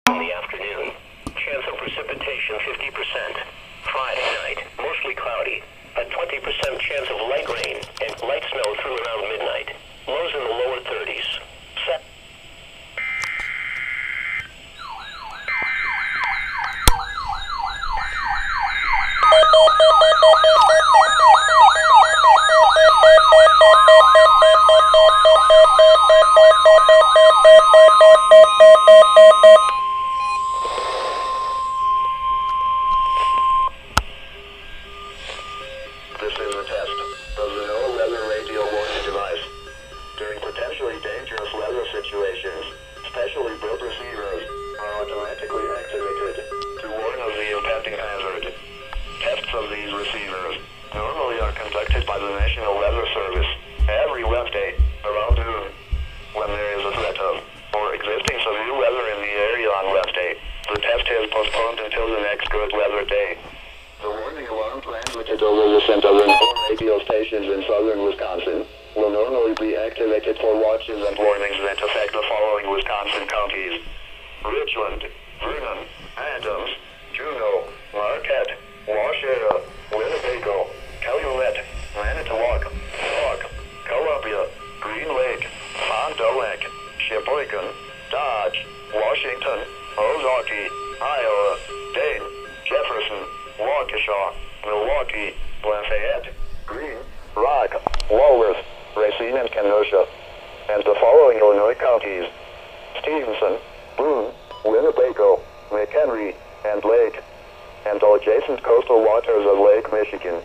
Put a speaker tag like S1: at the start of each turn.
S1: in the afternoon. Chance of precipitation 50%. Friday night, mostly cloudy. A 20% chance of light rain and light snow through around midnight. Lows in the lower 30s. Set. This is a test of the no weather radio warning device. During potentially dangerous weather situations, specially built receivers are automatically activated to warn of the impending hazard. Tests of these receivers normally are conducted by the National Weather Service every Wednesday around noon. When there is a threat of or existing severe weather in the area on Wednesday, the test is postponed until the next good weather day. The warning alarm transmitted over the center of radio stations in southern Wisconsin will normally be activated for watches and warnings that affect the following Wisconsin counties: Richland, Vernon, Adams, Juneau, Marquette, Waushara, Winnebago, Calumet, Manitowoc, Sauk, Columbia, Green Lake, Fond du Lac, Sheboygan, Dodge, Washington, Ozaukee, Iowa, Dane, Jefferson, Waukesha, Milwaukee, Lafayette, Greene, Rock, Walworth, Racine, and Kenosha, and the following Illinois counties: Stevenson, Boone, Winnebago, McHenry, and Lake, and all adjacent coastal waters of Lake Michigan.